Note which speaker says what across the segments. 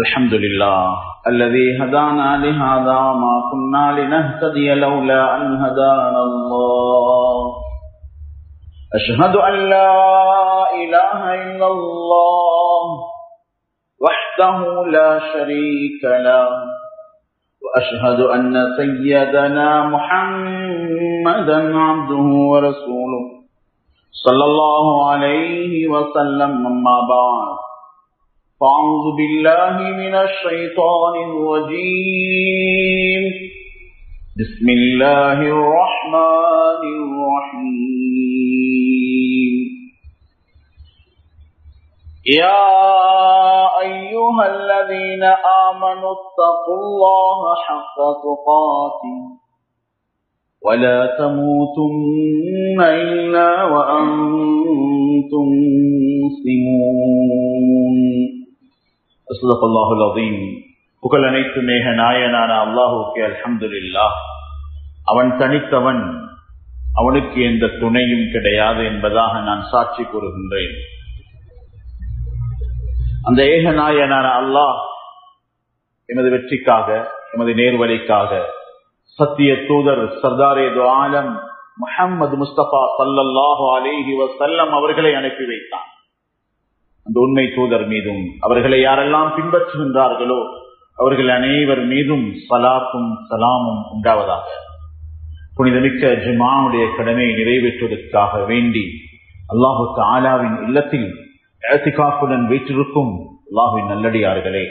Speaker 1: الحمد لله الذي هدانا لهذا ما كنا لنهتدي لولا أن هدانا الله أشهد أن لا إله إلا الله وحده لا شريك له وأشهد أن سيدنا محمدا عبده ورسوله صلى الله عليه وسلم أما بعد فأعوذ بالله من الشيطان الرجيم بسم الله الرحمن الرحيم يا أيها الذين آمنوا اتقوا الله حق تقاته ولا تموتن إلا وأنتم مسلمون صدق الله العظيم. புகழ் அனைத்து மேக நாயனான அல்லாஹுக்கே அல்ஹம்துலில்லாஹ். அவன் தனித்தவன், அவனுக்கு எந்த துணையும் கிடையாது என்பதாக நான் சாட்சி கூறுகின்றேன். அந்த ஏக நாயனான அல்லாஹ் எமது வெற்றிக்காக, எமது நேர்வழிக்காக சத்திய தூதர் சர்தாரே து ஆலம் முஹம்மது முஸ்தபா ஸல்லல்லாஹு அலைஹி வஸல்லம் அவர்களை அனுப்பி வைத்தான். அந்த உண்மை தூதர் மீதும் அவர்களை யாரெல்லாம் பின்பற்றுகின்றார்களோ அவர்கள் அனைவர் மீதும் ஸலாத்தும் ஸலாமும் உண்டாவதாக. புனிதமிக்க ஜும்ஆவுடைய கடமையை நிறைவேற்றுவதற்காக வேண்டி அல்லாஹு தஆலாவின் இல்லத்தில் இஅ்திகாஃபுடன் வீற்றிருக்கும் அல்லாஹ்வின் நல்லடியார்களே,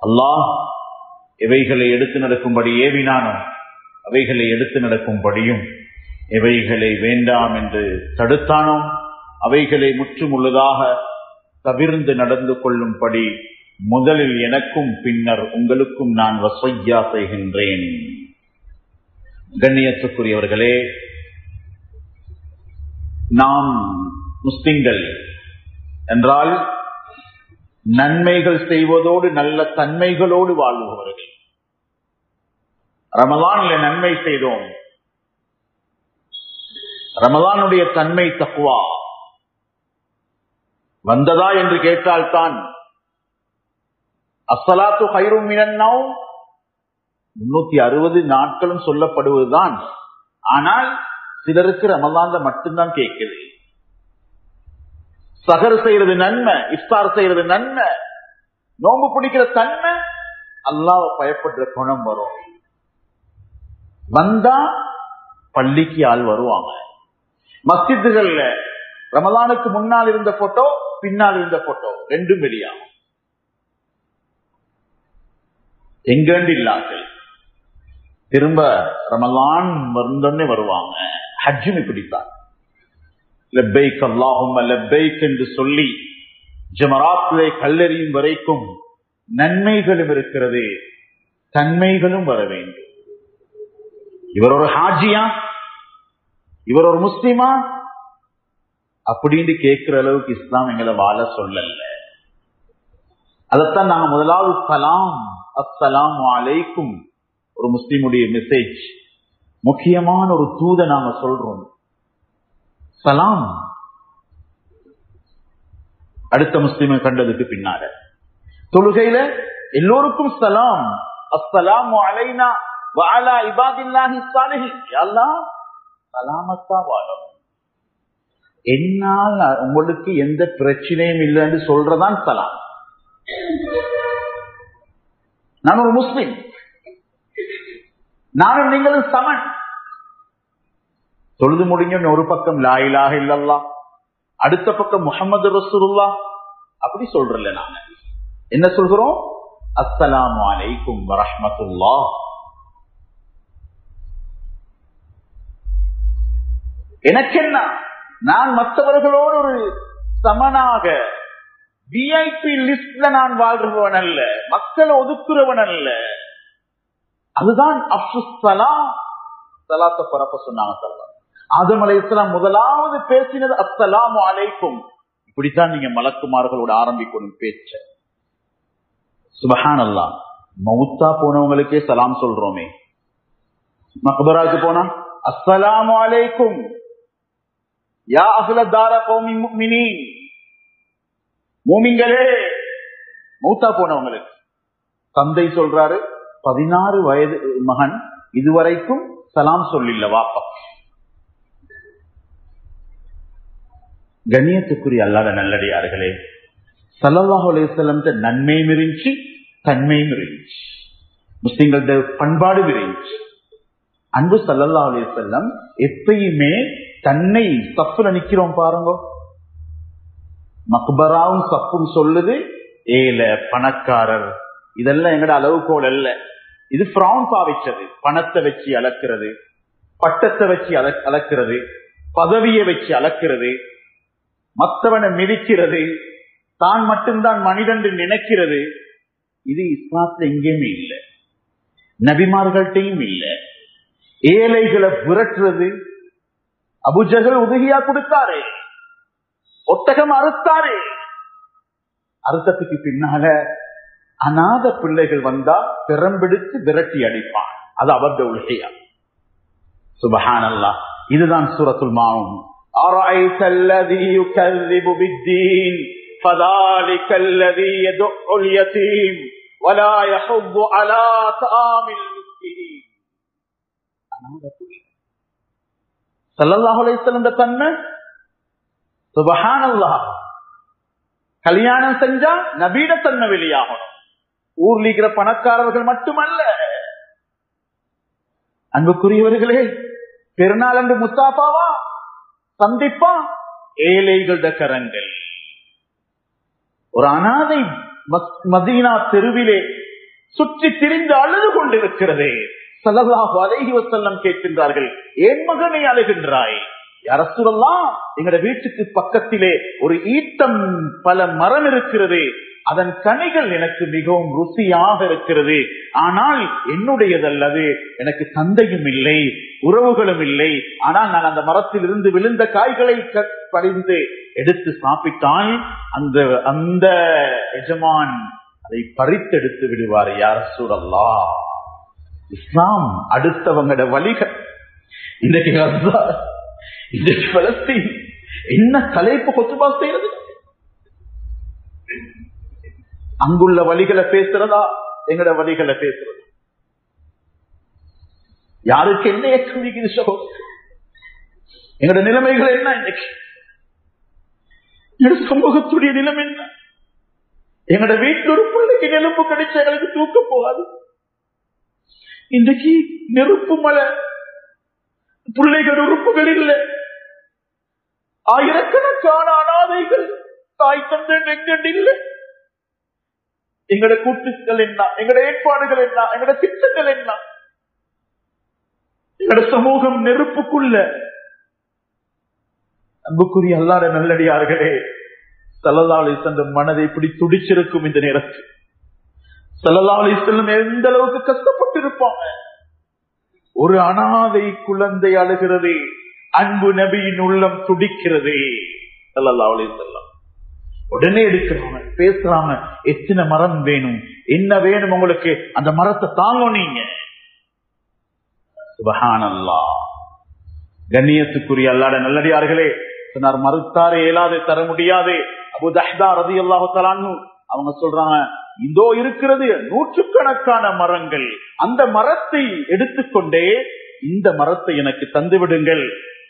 Speaker 1: அல்லாஹ் எவைகளை எடுத்து நடக்கும்படி ஏவினானோ அவைகளை எடுத்து நடக்கும்படியும், எவைகளை வேண்டாம் என்று தடுத்தானோ அவைகளை முற்றுமுழுதாக தவிர்ந்து நடந்து கொள்ளும்படி முதலில் எனக்கும் பின்னர் உங்களுக்கும் நான் வஸய்யா செய்கின்றேன். கண்ணியத்துக்குரியவர்களே, நாம் முஸ்லிம்கள் என்றால் நன்மைகள் செய்வதோடு நல்ல தன்மைகளோடு வாழ்பவர்கள். ரமலான்ல நன்மை செய்தோம். ரமலானுடைய தன்மை தக்வா வந்ததா என்று கேட்டால்தான் அஸ்ஸலாத்து கைரும் மினன் நௌம் 360 நாட்களும் சொல்லப்படுவதுதான். ஆனால் சிலருக்கு ரமலான்ல மட்டும்தான் கேட்குது. சஹர் செய்யறது நன்மை, இஃப்தார் செய்யறது நன்மை, நோம்பு பிடிக்கிற தன்மை, அல்லாஹ்வை பயப்படுற குணம் வரும். வந்தா பள்ளிக்கு ஆள் வருவாங்க. மஸ்ஜிதுகள்ல ரமலானுக்கு முன்னால் இருந்த போட்டோ, பின்னால் இருந்த போட்டோ ரெண்டும் வெளியாகும். எங்கேண்டு இல்லாமல் திரும்ப ரமலான் வந்தோடனே வருவாங்க. ஹஜ்ஜும் இப்படித்தான். லப்பைக் அல்லாஹும்ம லப்பைக் என்று சொல்லி ஜமராத்திலே கல்லெறியும் வரைக்கும் நன்மைகளும் இருக்கிறது, தன்மைகளும் வர வேண்டும். இவர் ஒரு ஹாஜியா, இவர் ஒரு முஸ்லிமா அப்படின்னு கேட்கிற அளவுக்கு இஸ்லாம் எங்களை வாழ சொல்லல. அதத்தான் நாங்க முதலாவது சலாம், அஸ்ஸலாமு அலைக்கும், ஒரு முஸ்லிமுடைய மெசேஜ், முக்கியமான ஒரு தூத நாங்க சொல்றோம். சலாம் அடுத்த முஸ்லிமை கண்டதுக்கு பின்னால தொழுகையில எல்லோருக்கும் சலாம், அஸ்ஸலாமு அலைனா வ அலா இபாதில்லாஹி ஸாலிஹீன். யா அல்லாஹ் சலாமத்தா வாழும், என்னால் உங்களுக்கு எந்த பிரச்சனையும் இல்லைன்னு சொல்றதான் சலாம். நான் ஒரு முஸ்லிம், நானும் நீங்களும் சமன். தொழுது முடிஞ்ச ஒரு பக்கம் லா இலாஹ இல்லல்லாஹ், அடுத்த பக்கம் முஹம்மது ரசூலுல்லாஹ், அப்படி சொல்றல. நாங்க என்ன சொல்கிறோம்? அஸ்ஸலாமு அலைக்கும் வரஹ்மத்துல்லாஹ். எனக்கு என்ன, நான் மற்றவர்களோடு ஒரு சமனாக விஐபி லிஸ்ட்ல நான் வாழ்றவன் அல்ல, மக்களை ஒதுக்குறவன் அல்ல. அதுதான் அஃப்ஸுஸ் ஸலாம். ஸலாத்தை பரப்ப சொன்னாங்க. ஆதம் அலைஹிஸ்ஸலாம் முதலாவது பேசினது அஸ்ஸலாமு அலைக்கும். இப்படித்தான் நீங்க மலக்குமார்களோட ஆரம்பிக்கணும் பேச்ச. சுப்ஹானல்லாஹ், மௌத்தா போனவங்களுக்கே சலாம் சொல்றோமே. மக்பராக்கு போனா அஸ்ஸலாமு அலைக்கும் யா அஹ்ல தார கௌமி முஃமினீன், மூமின்களே, மௌத்தா போனவங்களுக்கு தந்தை சொல்றாரு 16 வயது மகன் இதுவரைக்கும் சலாம் சொல்லில்ல வாப்பா. கண்ணியத்துக்குரிய அல்லாத நல்லடியார்களே, ஸல்லல்லாஹு அலைஹி வஸல்லம் நன்மையும் இருந்துச்சு, தன்மையும் இருந்துச்சு, முஸ்லிம்களோட பண்பாடு இருந்துச்சு. அன்பு ஸல்லல்லாஹு அலைஹி வஸல்லம் எப்பயுமே தன்னை சப்புல நிக்கிறோம் பாருங்க. மக்பராவும் சப்பும் சொல்லுது ஏழை பணக்காரர் இதெல்லாம் எங்கட அளவுகோல் அல்ல. இது ஃபிரௌன் பாவிச்சது. பணத்தை வச்சு அளக்கிறது, பட்டத்தை வச்சு அளக்கிறது, பதவியை வச்சு அளக்கிறது, மற்றவனை மிதிக்கிறது, தான் மட்டும்தான் மனிதன் நினைக்கிறது. இது இஸ்லாத்துல எங்கேயுமே இல்லை, நபிமார்கள்ட்டையும் இல்லை. ஏழைகளை விரட்டுறது, அபூஜஹல் உதவியா கொடுத்தாரு, ஒட்டகம் அறுத்தாரு, அறுத்தத்துக்கு பின்னால அநாத பிள்ளைகள் வந்தா பெரம்பெடுத்து விரட்டி அடிப்பான். அது அவருடைய உலகையா. சுப்ஹானல்லாஹ். இதுதான் சூரத்துல் மாஊன். அரஐதல்லதீ யுகذிபு பித்தீன் ஃபதாலிகல்லதீ யதுல் யதீம் வலா யஹுது அலா தஆமில் மிஸ்கீன். அநாத பிள்ளை ஸல்லல்லாஹு அலைஹி வஸல்லம் தன்மை. சுப்ஹானல்லாஹ். கல்யாணம் செஞ்சா நபீட தன்மை வெளியாகணும். ஊர்ல இருக்கிற பணக்காரர்கள் மட்டுமல்ல. அன்புக்குரியவர்களே, பெருநாள் அன்று முஸ்தாபாவா சந்திப்பா ஏழைகள கரங்கள். ஒரு அனாதை மதீனா தெருவிலே சுற்றி திரிந்து அழுது கொண்டிருக்கிறதே. ஸல்லல்லாஹு அலைஹி வஸல்லம் கேட்கின்றார்கள், ஏன் மகனை அழுகின்றாய்? யா ரசூலல்லாஹ், எங்கட வீட்டுக்கு பக்கத்திலே ஒரு ஈட்டம் பல மரம் இருக்கிறது, அதன் கனிகள் எனக்கு மிகவும் ருசியாக இருக்கிறது. ஆனால் என்னுடையதல்லது, எனக்கு தந்தையும் இல்லை, உறவுகளும் இல்லை. ஆனால் நான் அந்த மரத்தில் இருந்து விழுந்த காய்களை பறிந்து எடுத்து சாப்பிட்டால் அந்த எஜமான் அதை பறித்தெடுத்து விடுவார். யா ரசூலல்லாஹ், இஸ்லாம் அடுத்தவங்கட வழிகள். இன்றைக்கு கஸா, இன்றைக்கு பலஸ்தீன் என்ன தலைப்பு கொத்துபா செய்யறது? அங்குள்ள வழிகளை பேசுறதா, எங்கட வழிகளை பேசுறதா? யாருக்கு என்ன ஏற்று எங்கட நிலைமைகள் என்ன? இன்னைக்கு எங்கட சமூகத்துடைய நிலைமை என்ன? எங்கட வீட்டில் ஒரு பிள்ளைக்கு நெருப்பு கிடைச்சா எங்களுக்கு தூக்க போகாது. இன்றைக்கு நெருப்பு மழை, பிள்ளைகள் உறுப்புகள் இல்லை, ஆயிரக்கணக்கான அனாதைகள், தாய் தந்தை எங்கண்டு இல்லை. எங்கட கூட்டுகள் என்ன, எங்கட ஏற்பாடுகள் என்ன, எங்கட திட்டங்கள் என்ன? எங்கட சமூகம் நெருப்புக்குள்ள. அன்புக்குரிய அல்லாஹ்வுடைய நல்லடியார்களே, ஸல்லல்லாஹு அலைஹி வஸல்லம் மனதை இப்படி துடிச்சிருக்கும் இந்த நேரத்தில். ஸல்லல்லாஹு அலைஹி வஸல்லம் எந்த அளவுக்கு கஷ்டப்பட்டிருப்பாங்க. ஒரு அனாதை குழந்தை அழுகிறது, அன்பு நபியின் உள்ளம் துடிக்கிறது. ஸல்லல்லாஹு அலைஹி வஸல்லம் உடனே எடுக்கிறாங்க, பேசுறாங்க, எத்தனை மரம் வேணும், என்ன வேணும் உங்களுக்கு, அந்த மரத்தை தாங்க நீங்க. சுப்ஹானல்லாஹ். கண்ணியத்துக்குரிய அல்லாஹ்வுடைய நல்லடியார்களே, சொன்னார் மறுத்தாரே இயலாது, தர முடியாது. அபூ தஹ்தா ரலியல்லாஹு தஆலா அன்ஹு அவங்க சொல்றாங்க, இதோ இருக்கிறது நூற்றுக்கணக்கான மரங்கள், அந்த மரத்தை எடுத்துக்கொண்டே இந்த மரத்தை எனக்கு தந்து விடுங்கள்.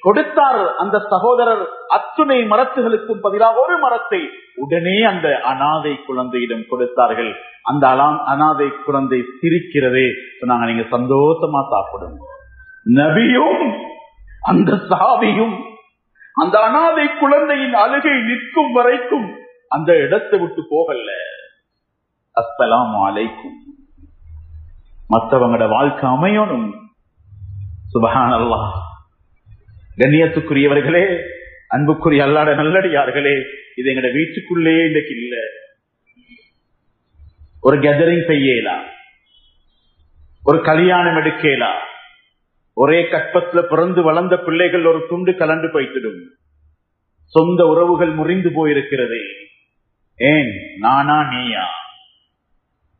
Speaker 1: கொடுத்தார் அந்த சகோதரர். அத்துணை மரத்துகளுக்கும் பதிலாக ஒரு மரத்தை உடனே அந்த அனாதை குழந்தையிடம் கொடுத்தார்கள். அந்த அனாதை குழந்தை சிரிக்கிறது. சொன்னாங்க, நீங்க சந்தோஷமா சாப்பிடுங்க. நபியும் அந்த சஹாபியும் அந்த அனாதை குழந்தையின் அழுகை நிற்கும் வரைக்கும் அந்த இடத்தை விட்டு போகல. அஸ்ஸலாமு அலைக்கும். மற்றவங்களோட வாழ்க்கை அமையணும். சுப்ஹானல்லாஹ். கண்ணியத்துக்குரியவர்களே, அன்புக்குரிய அல்லாஹ்வுடைய நல்லடியார்களே, இது எங்கட வீட்டுக்குள்ளே இன்னைக்கு இல்ல. ஒரு கேதரிங் செய்யலாம், ஒரு கல்யாணம் எடுக்கலாம், ஒரே கற்பத்துல பிறந்து வளர்ந்த பிள்ளைகள் ஒரு துண்டு கலண்டு போய்த்திடும். சொந்த உறவுகள் முறிந்து போயிருக்கிறது. ஏன்? நானா நீயா?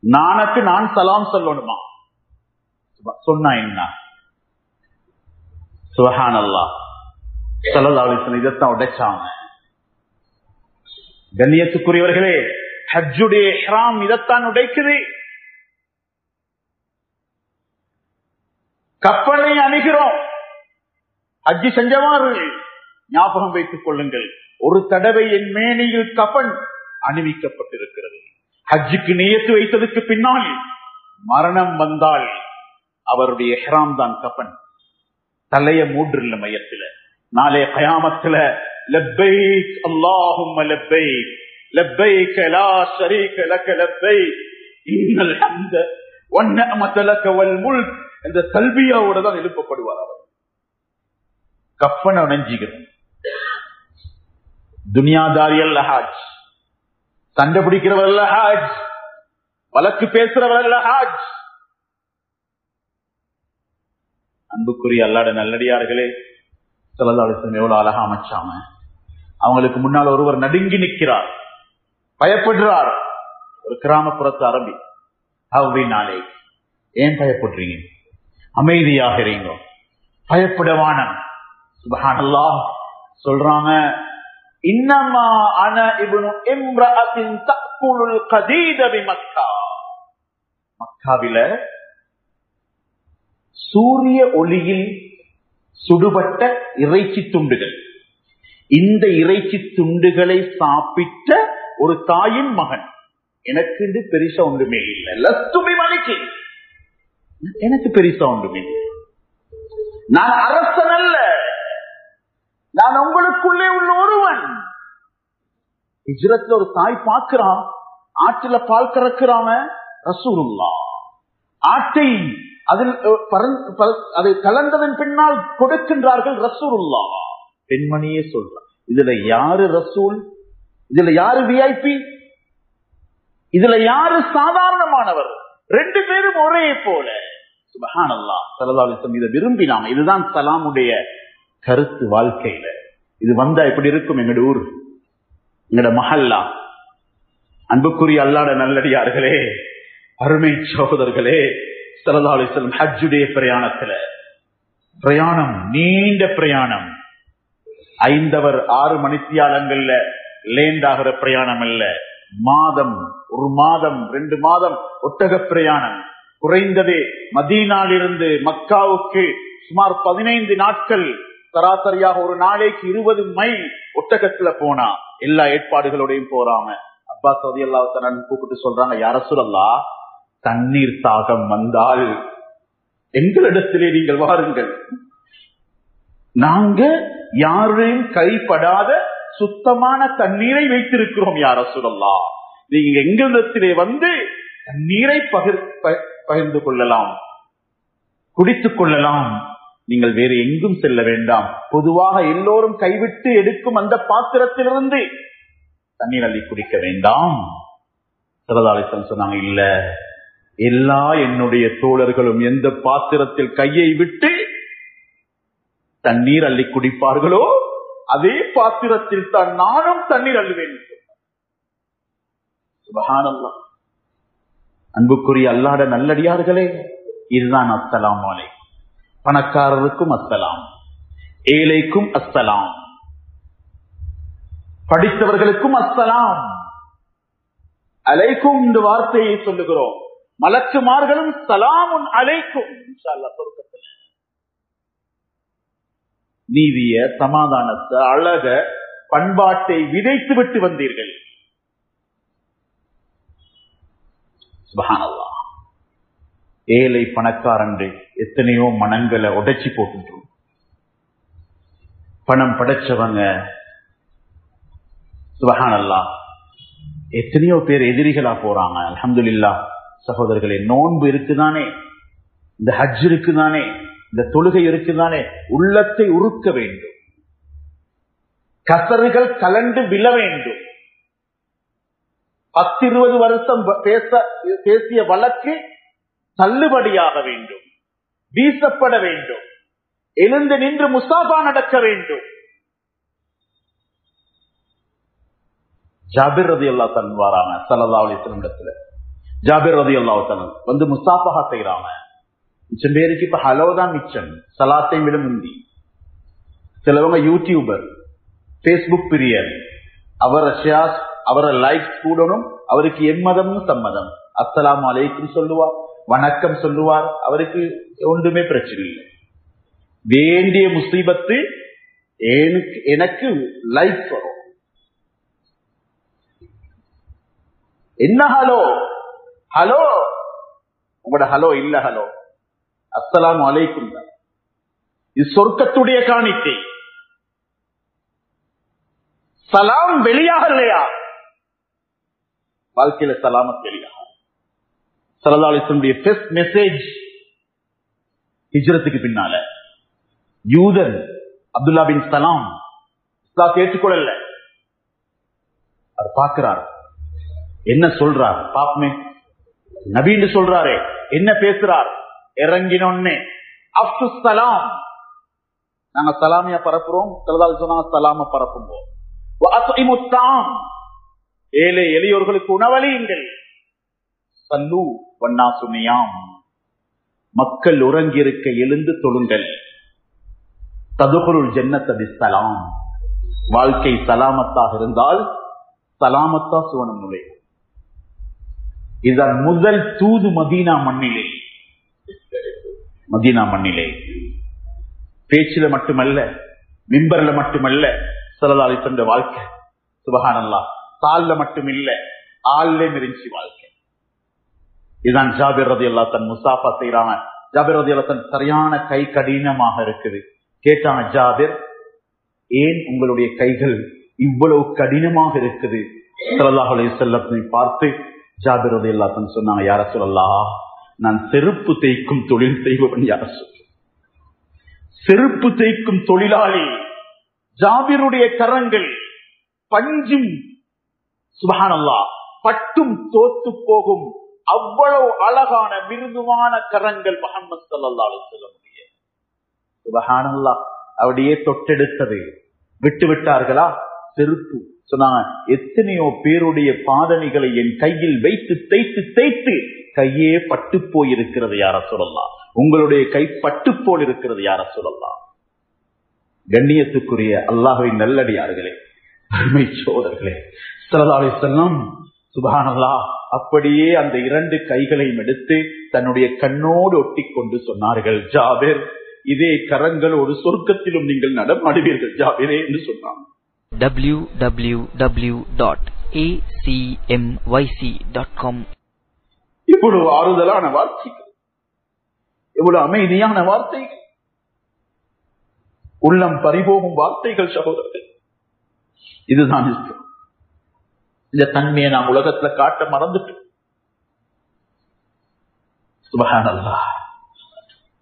Speaker 1: நானுக்கு நான் சலாம் சொல்லணுமா? சொன்னா என்ன? சுப்ஹானல்லாஹ். ஸல்லல்லாஹு அலைஹி வஸல்லம் இதைத்தான் உடைச்சாங்க. கண்ணியத்துக்குரியவர்களே, ஹஜ்ஜுடைய இஹ்ராம் இதைத்தான் உடைக்குது. கப்பனை அணுகிறோம். ஹஜ்ஜி செஞ்சவாறு ஞாபகம் வைத்துக் கொள்ளுங்கள், ஒரு தடவை என் மேனியில் கப்பன் அணிவிக்கப்பட்டிருக்கிறது. ஹஜ்ஜுக்கு நியத்து வைத்ததுக்கு பின்னால் மரணம் வந்தால் அவருடைய இஹ்ராம் தான் கப்பன். தலைய மூன்றில்ல மையத்துல. நாளே கயாமத்துல லப்பைக் அல்லாஹும்ம லப்பைக் லப்பைக் லா ஷரீக லக லப்பைக் இன்னல் ஹம்த வன் நிஅமத லக வல் முல்க் என்ற தல்பியாவோட தான் எழுப்பப்படுவார். அவர் கஃபன் அணிஞ்சிக்கிறோம். துனியாதாரி அல்ல ஹாஜ், சண்டை பிடிக்கிறவர் அல்ல ஹாஜ், வழக்கு பேசுறவர் அல்ல ஹாஜ். அன்புக்குரிய அல்லாஹ்வுடைய நல்லடியார்களே, ஸல்லல்லாஹு அலைஹி வஸல்லம் எவ்வளவு அழகா அமைச்சாம. அவங்களுக்கு முன்னால் ஒருவர் நடுங்கி நிற்கிறார், பயப்படுறார். ஒரு கிராமப்புறத்து அரபி. அவ்வினாலே ஏன் பயப்படுறீங்க? அமைதியாக இருங்க, பயப்படவான. சுப்ஹானல்லாஹ் சொல்றாங்க, இன்னமா அன இப்னு இம்ரஅத்தின் தஅக்குலுல் கதீத பிமக்கா. மக்காவில சூரிய ஒளியில் சுடுபட்ட இறைச்சி துண்டுகள், இந்த இறைச்சி துண்டுகளை சாப்பிட்ட ஒரு தாயின் மகன். எனக்கு பெரிசா ஒன்றுமே இல்லை, லஸ்துமி மலிக்கு, எனக்கு பெரிசா ஒன்றுமே இல்லை, நான் அரசன் அல்ல, நான் உங்களுக்குள்ளே உள்ள ஒருவன். ஹிஜ்ரத்ல ஒரு தாய் பார்க்கிறான், ஆற்றுல பால் கறக்கிறாங்க ரசூலுல்லாஹ். ஆட்டை அதில் அதை கலந்ததன் பின்னால் கொடுக்கின்றார்கள் ரசூலுல்லாஹ். பெண்மணியே சொல்றான், இதுல யாரு ரசூல், இதுல யாரு விஐபி, இதுல யாரு சாதாரணமானவர்? ரெண்டு பேரும் ஒரே போல. சுப்ஹானல்லாஹ். ஸல்லல்லாஹு அலைஹி வஸல்லம் இதை விரும்பினாங்க. இதுதான் சலாமுடைய கருத்து வாழ்க்கையில. இது வந்தா எப்படி இருக்கும் எங்கட ஊர், எங்கட மஹல்லா? அன்புக்குரிய அல்லாஹ்வுடைய நல்லடியார்களே, அருமை சகோதரர்களே, ஸல்லல்லாஹு அலைஹி வஸல்லம் ஹஜ்ஜுடைய பிரயாணத்துல, பிரயாணம் நீண்ட பிரயாணம், 5 hour 6 மணித்தியாலங்கள்ல லேண்ட் ஆகிற பிரயாணம் அல்ல. மாதம், 1 மாதம் 2 மாதம் ஒட்டக பிரயாணம். குறைந்ததே மதீனாவிலிருந்து மக்காவுக்கு சுமார் 15 நாட்கள், சராசரியாக ஒரு நாளைக்கு 20 மைல் ஒட்டகத்துல போனா. எல்லா ஏற்பாடுகளோடையும் போறாங்க. அப்பாஸ் ரலியல்லாஹு தஆலா கூப்பிட்டு சொல்றாங்க, யா ரசூலல்லாஹ், தண்ணீர் தாகம் வந்தால் எங்களிடத்திலே நீங்கள் வாருங்கள், நாங்க யாரையும் கைப்படாத சுத்தமான தண்ணீரை வைத்திருக்கிறோம் யா ரசூலல்லாஹ், நீங்க எங்களிடத்திலே வந்து தண்ணீரை பகிர்ந்து கொள்ளலாம், குடித்துக் கொள்ளலாம், நீங்கள் வேறு எங்கும் செல்ல வேண்டாம், பொதுவாக எல்லோரும் கைவிட்டு எடுக்கும் அந்த பாத்திரத்திலிருந்து தண்ணீர் அள்ளி குடிக்க வேண்டாம். ஸல்லல்லாஹு அலைஹி வஸல்லம் சொன்னாங்க, இல்ல, எல்லா என்னுடைய தோழர்களும் எந்த பாத்திரத்தில் கையை விட்டு தண்ணீர் அள்ளி குடிப்பார்களோ அதே பாத்திரத்தில் தான் நானும் தண்ணீர் அள்ளுவேன். சுப்ஹானல்லாஹ். அன்புக்குரிய அல்லாஹ்வுடைய நல்லடியார்களே, இதுதான் அஸ்ஸலாமு அலைக்கும். பணக்காரருக்கும் அஸ்ஸலாம், ஏழைக்கும் அஸ்ஸலாம், படித்தவர்களுக்கும் அஸ்ஸலாம் அலைக்கும் இந்த வார்த்தையை சொல்லுகிறோம். மலக்குமார்களும் சலாமுன் அலைக்கும் இன்ஷா அல்லாஹ் சொர்க்கத்தில் நீதிய, சமாதானத்தை, அழக, பண்பாட்டை விதைத்து விட்டு வந்தீர்கள். சுப்ஹானல்லாஹ். ஏழை பணக்காரன் எத்தனையோ மனங்களை உடைச்சி போட்டுட்டோம். பணம் படைச்சவங்க சுப்ஹானல்லாஹ் எத்தனையோ பேர் எதிரிகளா போறாங்க. அல்ஹம்துலில்லாஹ். சகோதரர்களே, நோன்பு இருக்குதானே, இந்த ஹஜ் இருக்குதானே, இந்த தொழுகை இருக்குதானே, உள்ளத்தை உருக்க வேண்டும், கசறுகள் கலண்டு விழ வேண்டும். 10-20 வருஷம் பேசிய வழக்கு தள்ளுபடியாக வேண்டும், வீசப்பட வேண்டும், எழுந்து நின்று முசாபா நடக்க வேண்டும். ஜாபிர் ரலியல்லாஹு தஆலா வராங்க ஸல்லல்லாஹு அலைஹி வஸல்லம் இடத்துல. ஜாபிர் ரலியல்லாஹு தஆலா வந்து முசாபஹா செய்றாங்க. மிச்சம் பேருக்கு இப்ப ஹலோ தான் மிச்சம், சலாத்தை விட முந்தி. சிலவங்க யூடியூபர், பேஸ்புக் பிரியர், அவரை லைக் கூடணும், அவருக்கு எம்மதமும் சம்மதம். அஸ்ஸலாமு அலைக்கும் சொல்லுவா, வணக்கம் சொல்லுவார், அவருக்கு ஒன்றுமே பிரச்சனை இல்லை. வேண்டிய முசீபத்து எனக்கு லைஃப் வரும். என்ன ஹலோ ஹலோ, உங்களோட ஹலோ இல்ல, ஹலோ அஸ்ஸலாமு அலைக்கும். இது சொர்க்கத்துடைய காணிக்கை. சலாம் வெளியாகலையா, வாழ்க்கையில சலாமத் வெளியாக. ஸல்லல்லாஹு அலைஹி வஸல்லம் ஃபர்ஸ்ட் மெசேஜ் ஹிஜ்ரத்துக்கு பின்னால யூதன் அப்துல்லா பின் சலாம் இஸ்லாத்தை ஏற்றுக்கொள்ளல. அவர் பார்க்கிறார், என்ன சொல்றார் பாப்பமே, நபின்னு சொல்றாரே, என்ன பேசுறார். இறங்கினொன்னே அஃப்ஷுஸ் ஸலாம், நாங்க சலாமியா பரப்புறோம். ஸல்லல்லாஹு அலைஹி வஸல்லம் சலாம பரப்புவோம். வஅத்இமுத் தஆம், ஏழை எளியோர்களுக்கு உணவளியுங்கள். ஸல்லு வன்னாசு நியாம், மக்கள் உறங்கி இருக்க எழுந்து தொழுங்கள். ததுகுலுல் ஜன்னத பிஸ்ஸலாம், வாழ்க்கை சலாமத்தாக இருந்தால் சலாமத்தா சுவனம் நுழையும். இதன் முதல் தூது மதீனா மண்ணிலே. மதீனா மண்ணிலே பேச்சில மட்டுமல்ல, மிம்பர்ல மட்டுமல்ல, ஸல்லல்லாஹு அலைஹி வஸல்லம் வாழ்க்கை சுப்ஹானல்லாஹ், தால்ல மட்டுமில்ல, ஆள்ல மிரிஞ்சி வாழ்க்கை. இதான் ஜாபிர் ரலியல்லாஹு தன் முசாஃபா செய்றாங்க. ஜாபிர் ரலியல்லாஹு தன் சரியான கை கடினமாக இருக்குது. கேட்டாங்க, ஜாபிர் ஏன் உங்களுடைய கைகள் இவ்வளவு கடினமாக இருக்குது? ஸல்லல்லாஹு அலைஹி வஸல்லம் பார்த்து ஜாபிர் ரலியல்லாஹு அன்ஹு சொன்னாங்க, யா ரசூலல்லாஹ், நான் செருப்பு தேய்க்கும் தொழில் செய்பவன். யா ரசூல், செருப்பு தேய்க்கும் தொழிலாளி. ஜாபிருடைய கரங்கள் பஞ்சும் சுப்ஹானல்லாஹ் பட்டும் தோத்து போகும் அவ்வளவு அழகான மிருதுவான கரங்கள் முஹம்மது ஸல்லல்லாஹு அலைஹி வஸல்லம். சுப்ஹானல்லாஹ், அப்படியே தொட்டெடுத்தது. விட்டு விட்டார்களா? செருப்பு. சொன்னாங்க, எத்தனையோ பேருடைய பாதணிகளை என் கையில் வைத்து தேய்த்து தேய்த்து கையே பட்டு போயிருக்கிறது யா ரசூலல்லாஹ், உங்களுடைய கை பட்டு போல் இருக்கிறது யா ரசூலல்லாஹ். கண்ணியத்துக்குரிய அல்லாஹ்வின் நல்லடியார்களே, அருமை சோதர்களே, ஸல்லல்லாஹு அலைஹி வஸல்லம் சுப்ஹானல்லாஹ் அப்படியே அந்த இரண்டு கைகளையும் எடுத்து தன்னுடைய கண்ணோடு ஒட்டி கொண்டு சொன்னார்கள், ஜாபிர், இதே கரங்களோடு சொர்க்கத்திலும் நீங்கள் நடமாடுவீர்கள் ஜாபிரே என்று சொன்னாங்க.
Speaker 2: www.acmyc.com.
Speaker 1: இவ்வளவு ஆறுதலான வார்த்தைகள், இவ்வளவு அமைதியான வார்த்தைகள், உள்ளம் பறிபோகும் வார்த்தைகள் சகோதரர்கள். இதுதான் இஸ்லாம். இந்த தன்மையை நாம் உலகத்துல காட்ட மறந்துட்டோம். சுப்ஹானல்லாஹ்,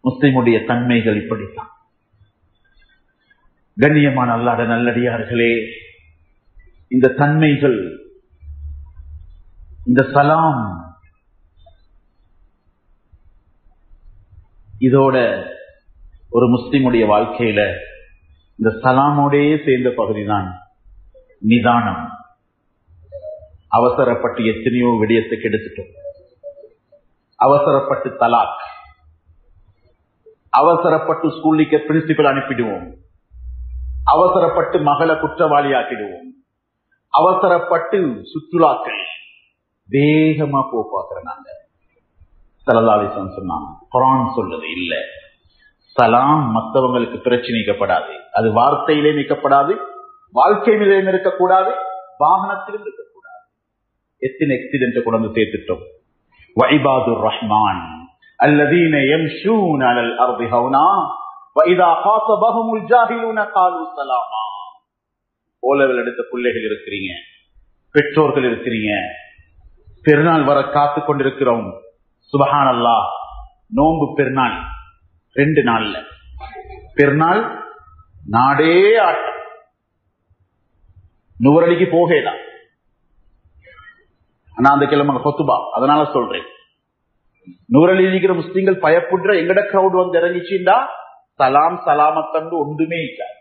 Speaker 1: முஸ்லிமுடைய தன்மைகள் இப்படித்தான். கண்ணியமான அல்லாஹ்வுடைய நல்லடியார்களே, இந்த தன்மைகள், இந்த சலாம், இதோட ஒரு முஸ்லிமுடைய வாழ்க்கையில இந்த சலாமோடையே சேர்ந்த பகுதிதான் நிதானம். அவசரப்பட்டு எத்தனையோ விடயத்துக்கு எடுத்துட்டோம். அவசரப்பட்டு தலாக், அவசரப்பட்டு ஸ்கூலுக்கு பிரின்சிபல் அனுப்பிடுவோம், அவசரப்பட்டு மகளை குற்றவாளி ஆக்கிடுவோம், அவசரப்பட்டு சுற்றுலாக்கள் வேகமா பார்க்கிறோம். நாங்க ஸல்லல்லாஹு அலைஹி வஸல்லம் சொன்னாங்க, குர்ஆன் சொல்றது இல்ல, சலாம் மற்றவங்களுக்கு பிரச்சனைக்கப்படாது, அது வார்த்தையிலே நிற்கப்படாது, வாழ்க்கையிலே இருக்கக்கூடாது, வாகனத்திலும் இருக்கக்கூடாது. எத்தனை ஆக்சிடென்ட் கொண்டு சேர்த்துட்டோம். வஇபாதுர் ரஹ்மான் அல்லதீன யம்ஷூன அலல் அர்தி ஹௌனா வஇதா காஸபஹுமுல் ஜாஹிலூன காலூ ஸலாமா. ஓலெவல் எடுத்த பிள்ளைகள் இருக்கிறீங்க, பெற்றோர்கள் இருக்கிறீங்க, பெருநாள் வர காத்து கொண்டிருக்கிறோம். சுப்ஹானல்லாஹ், நோன்பு பெருநாள் 2 நாள்ல, பெருநாள் நாடே ஆட்டம், நுவரலிக்கு போகலாம். ஆனா அந்த கிழமை கொத்துபா, அதனால சொல்றேன், நூறலி இருக்கிற முஸ்லிம்கள் பயப்படுற எங்கட கிரௌட் வந்து இறங்கிச்சுண்டா சலாம் சலாமத்தண்டு ஒன்றுமே இருக்காது.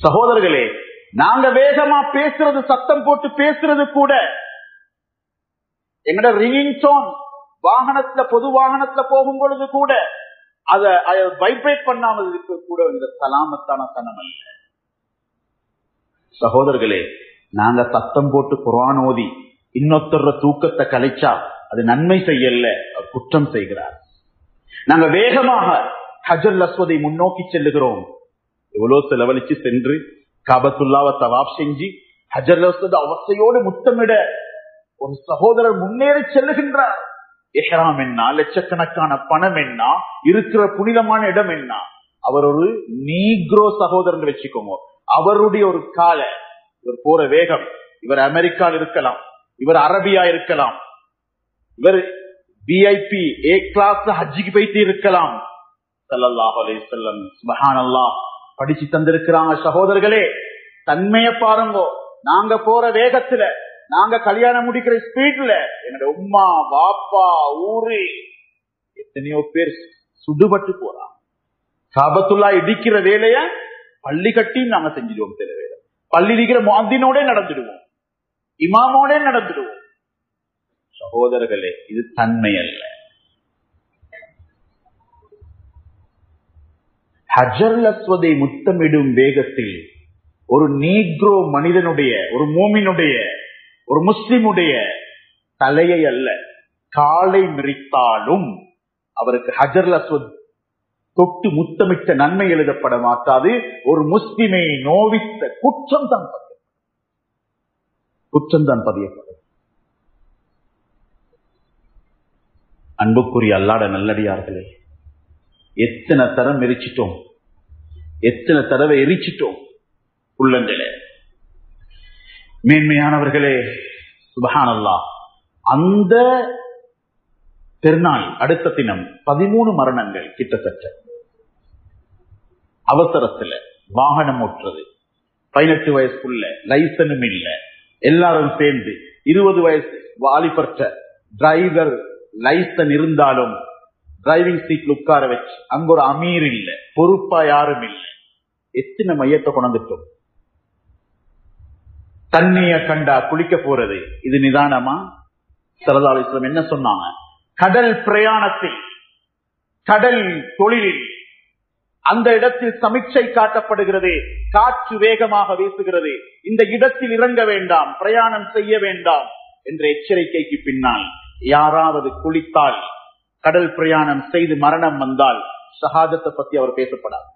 Speaker 1: சகோதரர்களே, நாங்க வேகமா பேசுறது, சத்தம் போட்டு பேசுறது கூட, எங்கட ரிங்கிங் டோன் வாகனத்துல, பொது வாகனத்துல போகும் பொழுது கூட அதை வைப்ரேட் பண்ணாமல் இருக்க கூட இந்த சலாமத்தான தனம் அல்ல. சகோதரர்களே, நாங்க சத்தம் போட்டு குர்ஆன் ஓதி இன்னொருத்தர தூக்கத்தை கலைச்சா அது நன்மை செய்யல, குற்றம் செய்கிறார். நாங்க வேகமாக ஹஜர் அஸ்வதை முன்னோக்கி செல்லுகிறோம். எவ்வளவு செலவழிச்சு சென்று காபத்துல்லாவை தவாப் செஞ்சு ஹஜர் அஸ்வத் அவசையோடு முத்தமிட ஒரு சகோதரர் முன்னேறி செல்லுகின்றார். எஹ்ராம் என்ன, லட்சக்கணக்கான பணம் என்ன, இருக்கிற புனிதமான இடம் என்ன. அவர் ஒரு நீக்ரோ சகோதரன் வச்சுக்கோங்க. அவருடைய ஒரு கால இவர் போற வேகம், இவர் அமெரிக்காவில் இருக்கலாம், இவர் அரபியா இருக்கலாம், இவர் VIP A கிளாஸ் ஹஜ்ஜிக்கு போயிட்டு இருக்கலாம். ஸல்லல்லாஹு அலைஹி வஸல்லம் சுப்ஹானல்லாஹ் படிச்சு தந்திருக்கிறாங்க. சகோதரர்களே, தன்மையை பாருங்க. நாங்க போற வேகத்துல, நாங்க கல்யாணம் முடிக்கிற ஸ்பீட்ல என்னோட உம்மா வாப்பா ஊரு எத்தனையோ பேர் சுடுபட்டு போறாங்க. காபத்துல்லா இடிக்கிற வேலைய பள்ளி கட்டி நாங்க செஞ்சிடுவோம். சில வேலை பள்ளி இருக்கிற முஅத்தினோட நடந்துடுவோம், இமாமோட நடந்துடுவோம். சகோதரர்களே, இது தன்மை அல்ல. ஹஜர் அஸ்வதை முத்தமிடும் வேகத்தில் ஒரு நீக்ரோ மனிதனுடைய, ஒரு மூமினுடைய, ஒரு முஸ்லிமுடைய தலையை அல்ல காலை மிரித்தாலும் அவருக்கு ஹஜர் அஸ்வத் தொட்டு முத்தமிட்ட நன்மை எழுதப்பட மாட்டாது. ஒரு முஸ்லிமை நோவித்த குற்றம் தான் பதியப்படும். அன்புக்குரிய அல்லாஹ்வுடைய நல்லடியார்களே, எத்தனை தரம் எரிச்சிட்டோம், எத்தனை தடவை எரிச்சிட்டோம் உள்ளங்களே. மேன்மையானவர்களே, சுப்ஹானல்லாஹ். அந்த திருநாள் அடுத்த தினம் 13 மரணங்கள் கிட்டத்தட்ட. அவசரத்துல வாகனம் ஓட்டுறது, 18 வயசுக்குள்ள லைசனும் இல்ல, எல்லாரும் சேர்ந்து 20 வயசு வாலிபர்ட்ட டிரைவர் லைசன் இருந்தாலும் டிரைவிங் சீட்ல உட்கார வச்சு, அங்க ஒரு அமீர் இல்ல, பொறுப்பா யாரும் இல்ல. எத்தனை மையத்தை கொண்டுட்டோம். தண்ணிய கண்டா குளிக்க போறது, இது நிதானமா? ஸல்லல்லாஹு அலைஹி வஸல்லம் என்ன சொன்னாங்க? கடல் பிரயாணத்தில், கடல் தொழிலில் அந்த இடத்தில் சமீட்சை காட்டப்படுகிறது. காற்று வேகமாக வீசுகிறது, இந்த இடத்தில் இறங்க வேண்டாம், பிரயாணம் செய்ய வேண்டாம் என்ற எச்சரிக்கைக்கு பின்னால் யாராவது குளித்தால், கடல் பிரயாணம் செய்து மரணம் வந்தால் ஷஹாதத்தை பத்தி அவர் பேசப்படார்.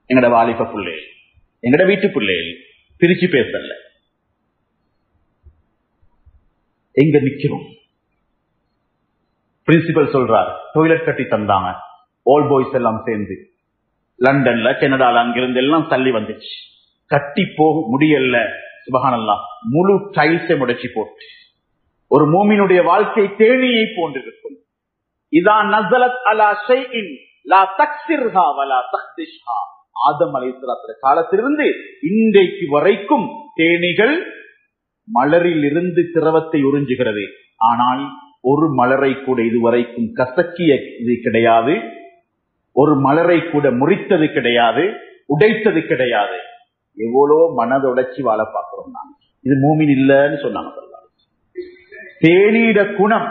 Speaker 1: எங்கட வாலிப பிள்ளைகள், எங்கட வீட்டு பிள்ளைகள் பிரிச்சு பேசல. எங்க நிக்கிறோம்? பிரின்சிபல் சொல்றார், டாய்லெட் கட்டி தந்தாங்க, ஓல் பாய்ஸ் எல்லாம் சேர்ந்து லண்டன்ல, கனடால, அங்கிருந்து எல்லாம் தள்ளி வந்துச்சு. கட்டி போக முடியல. சுப்ஹானல்லாஹ், முழு டைல்ஸை முடைச்சி போட்டு. ஒரு மூமினுடைய வாழ்க்கை தேனியை போன்றிருக்கும். இதா நஸலத் அலா ஷைஇன் லா தக்ஸிர்ஹா வலா தக்திஷ்ஹா. ஆதம் அலைஹிஸ்ஸலாத்து காலத்திலிருந்து இன்றைக்கு வரைக்கும் தேனீகள் மலரில் இருந்து திரவத்தை உறிஞ்சுகிறது. ஆனால் ஒரு மலரை கூட இதுவரைக்கும் கசக்கியது கிடையாது, ஒரு மலரை கூட முறித்தது கிடையாது, உடைத்தது கிடையாது. எவ்வளோ மனதை உடைச்சி வாழ பார்க்கிறோம் நான். இது மூமின் இல்லைன்னு சொன்னாங்க. தேனீட குணம்.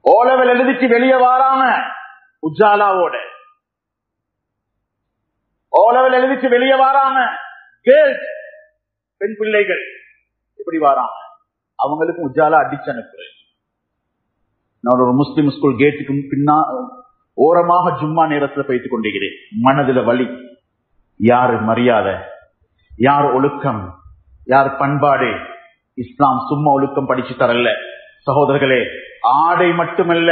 Speaker 1: ஓலவல் எழுதிச்சு வெளியே வாராம உஜாலாவோட, ஓலவல் எழுதிச்சு வெளியே வாராம கேர்ள்ஸ், பெண் பிள்ளைகள் எப்படி வாராங்க? அவங்களுக்கு உஜாலா அடிச்சு அனுப்புறேன். நான் ஒரு முஸ்லிம் ஸ்கூல் கேட்டுக்கு பின்னா ஓரமாக ஜும்மா நேரத்தில் போயிட்டுக் கொண்டிருக்கிறேன். மனதில வலி. யார் மரியாதை, யார் ஒழுக்கம், யார் பண்பாடு? இஸ்லாம் சும்மா ஒழுக்கம் படிச்சு தரல சகோதரர்களே. ஆடை மட்டுமல்ல,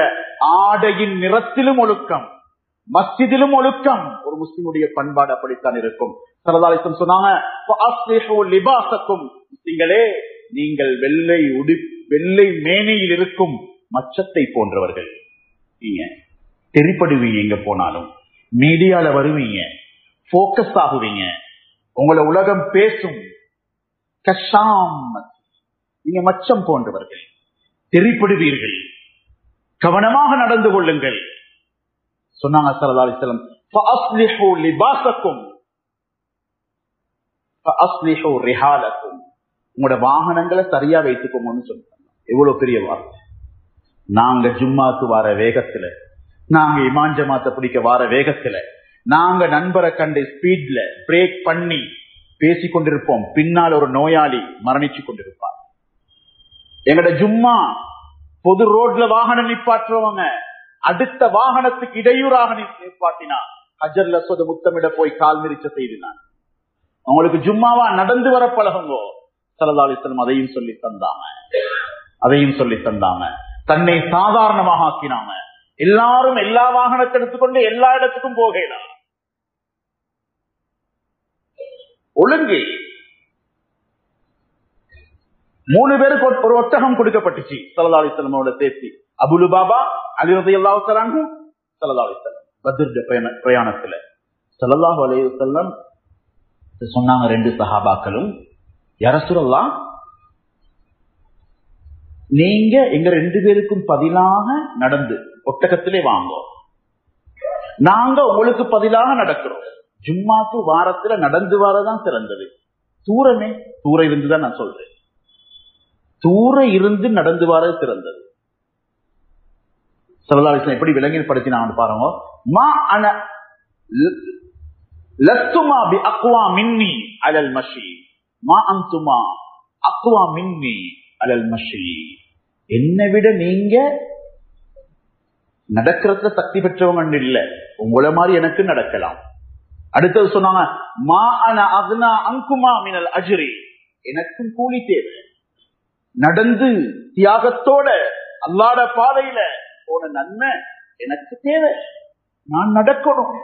Speaker 1: ஆடையின் நிறத்திலும் ஒழுக்கம், மஸ்ஜிதிலும் ஒழுக்கம். ஒரு முஸ்லிமுடைய பண்பாடு அப்படித்தான் இருக்கும். ஸல்லல்லாஹு அலைஹி வஸல்லம் சொன்னாங்க, ஃபஅஸ்லிஹு லிபாஸக்கும், முஸ்லிம்களே நீங்கள் வெள்ளை மேனியில் இருக்கும் மச்சத்தை போன்றவர்கள். நீங்க தெரிப்படுவீங்க, எங்க போனாலும் மீடியால வருவீங்க, போக்கஸ் ஆகுவீங்க, உங்களை உலகம் பேசும். கஷாம், நீங்க மச்சம் போன்றவர்கள், தெரிப்படுவீர்கள், கவனமாக நடந்து கொள்ளுங்கள் சொன்னாங்க ஸல்லல்லாஹு அலைஹி வஸல்லம். ஃபஅஸ்லிஹு லிபாஸக்கும் ஃபஅஸ்லிஹு ரிஹாலக்கும், உங்களோட வாகனங்களை சரியா வைத்துக்கோங்கன்னு சொன்னாங்க. எவ்வளவு பெரிய வார்த்தை. நாங்க ஜும்மாக்கு வார வேகத்துல, நாங்க இமாம் ஜமாத்தை பிடிக்க வார வேகத்துல, நாங்க நண்பரை கண்டு ஸ்பீட்ல பிரேக் பண்ணி பேசிக் கொண்டிருப்போம், பின்னால் ஒரு நோயாளி மரணிச்சு கொண்டிருப்பார். எங்கட ஜும்மா பொது ரோட்ல வாகனம் நிப்பாற்றுறவங்க அடுத்த வாகனத்துக்கு இடையூறாக நிப்பாட்டினா ஹஜர்ல சொத முத்தமிட போய் கால் மிரிச்ச செய்தினான். அவங்களுக்கு ஜும்மாவா நடந்து வர பழகுங்கோ. ஸல்லல்லாஹு அலைஹி வஸல்லம் அதையும் சொல்லி தந்தாங்க. தன்னை சாதாரணமாக ஆக்கினாங்க. எல்லாரும் எல்லா வாகனத்தை எடுத்துக்கொண்டு எல்லா இடத்துக்கும் போகலாம். ஒழுங்கு 3 பேருக்கு ஒரு ஒட்டகம் கொடுக்கப்பட்டுச்சு ஸல்லல்லாஹு அலைஹி வஸல்லம் சேர்த்து. அபூ லுபாபா, அலி ரலியல்லாஹு தஆலா அன்ஹு, ஸல்லல்லாஹு அலைஹி வஸல்லம் பத்ர் பிரயாணத்துல ஸல்லல்லாஹு அலைஹி வஸல்லம் சொன்னாங்க 2 சஹாபாக்களும், யா ரசூலல்லாஹ், நீங்க எங்க 2 பேருக்கும் பதிலாக நடந்து ஒட்டகத்திலே வாங்கோ, நாங்க உங்களுக்கு பதிலாக நடக்கிறோம். ஜும்மாக்கு வாரத்துல நடந்து வரதான் சிறந்தது. தூர இருந்துதான் நான் சொல்றேன், தூர இருந்து நடந்து வர சிறந்தது. ஸல்லல்லாஹு அலைஹி வஸல்லம் எப்படி விளங்கிப்படுத்தினாங்க பாருங்க. மா அன லஸ்துமா பி அக்வா மின்னி அலல் மஷி, மா அன்துமா அக்வா மின்னி அலல் மஷி. என்னை விட நீங்க நடக்கிறதுல சக்தி பெற்றவங்க இல்ல, உங்களை மாதிரி எனக்கு நடக்கலாம். அடுத்தது சொன்னாங்க, மா அன அக்னா அன்குமா மினல் அஜ்ரி, எனக்கும் கூலி தேவை. நடந்து தியாகத்தோட அல்லாஹ்வுடைய பாதையில போன நன்மை எனக்கு தேவை. நான் நடக்கணும்.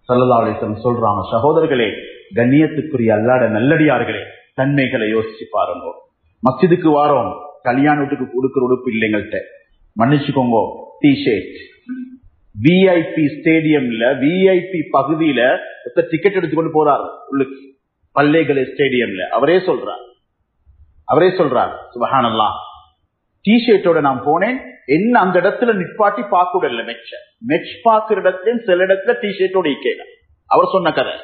Speaker 1: ஸல்லல்லாஹு அலைஹி வஸல்லம் சொல்றாங்க, சகோதரர்களே, கண்ணியத்துக்குரிய அல்லாஹ்வுடைய நல்லடியார்களே, தன்மைகளை யோசிச்சு பாருங்க. மஸ்ஜிதுக்கு வாரோம், கல்யாண வீட்டுக்கு கொடுக்கிற உடுப்பு இல்லைங்கள்ட்ட, மன்னிச்சுக்கோங்க, டி-ஷர்ட். விஐபி ஸ்டேடியம்ல விஐபி பகுதியில டிக்கெட் எடுத்துக்கொண்டு போறாரு உள்ளுக்கு, பல்லேகலை ஸ்டேடியம்ல. அவரே சொல்றார் சுப்ஹானல்லாஹ், டி-ஷர்ட்டோட நான் போனேன், என்ன அந்த இடத்துல நிப்பாட்டி பார்க்கல, மெச் பார்க்கிற இடத்துல சில இடத்துல டி-ஷர்ட்டோட இருக்கேன். அவர் சொன்ன கதை.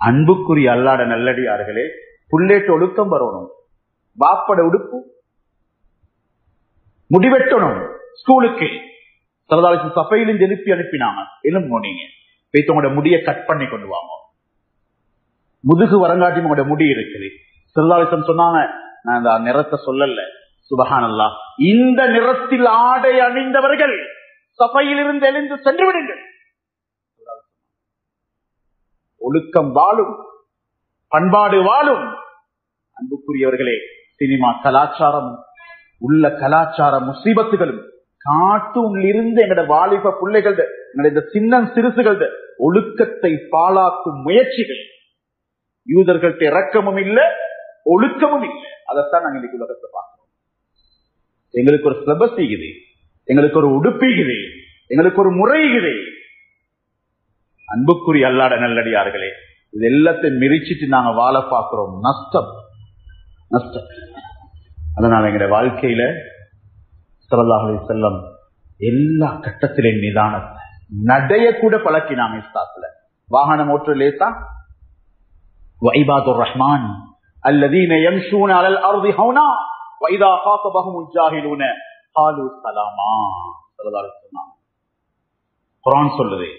Speaker 1: அன்புக்குரிய அல்லாஹ்வுடைய நல்லடியார்களே, புள்ளேட்ட ஒழுக்கம் வரணும். வாப்பட உடுப்பு முடிவெட்டணும். ஸ்கூலுக்கு ஸல்லல்லாஹு அலைஹி வஸல்லம் சஃபையிலிருந்து எழுப்பி அனுப்பினாங்க, எலும்போனீங்க போய் உங்களோட முடிய கட் பண்ணி கொண்டு வாங்க. முதுகு வரங்காட்டி உங்களோட முடி இருக்குது. ஸல்லல்லாஹு அலைஹி வஸல்லம் சொன்னாங்க, நான் அந்த நிறத்தை சொல்லல, சுப்ஹானல்லாஹ், இந்த நிறத்தில் ஆடை அணிந்தவர்கள் சஃபையிலிருந்து எழுந்து சென்று விடுங்கள். ஒழுக்கம் வாழும், பண்பாடு வாழும். அன்புக்குரியவர்களே, சினிமா கலாச்சாரம் உள்ள கலாச்சார முசீபத்துகளும் காட்டுல இருந்து எங்கட வாலிப பிள்ளைகள், எங்களுடைய சின்ன சிறுசுகள் ஒழுக்கத்தை பாழாக்கும் முயற்சிகள். யூதர்கள்ட்ட இரக்கமும் இல்லை, ஒழுக்கமும் இல்லை. அதைத்தான் நாங்கள் இன்னைக்கு உலகத்தை பார்க்கிறோம். எங்களுக்கு ஒரு சிலபஸ் இருக்குது, எங்களுக்கு ஒரு உடுப்பிக்குது, எங்களுக்கு ஒரு முறைக்குது. அன்புக்குரிய அல்லாஹ்வுடைய நல்லடியார்களே, இது எல்லாத்தையும் மிரிச்சிட்டு நாங்க வாழ பார்க்கிறோம். நஷ்டம். அதனால எங்களுடைய வாழ்க்கையில ஸல்லல்லாஹு அலைஹி வஸல்லம் எல்லா கட்டத்திலே நிதானத்தை, நடைய கூட பழக்கினாங்க. இஸ்லாத்துல வாகனம் ஓட்டு லேசா, வஇபாதுர் ரஹ்மான் அல்லதீன யம்ஷூன அலல் அர்தி ஹௌனா வஇதா காஸபஹுமுல் ஜாஹிலூன காலு ஸலாமா. ஸல்லல்லாஹு அலைஹி வஸல்லம் குர்ஆன் சொல்லுது,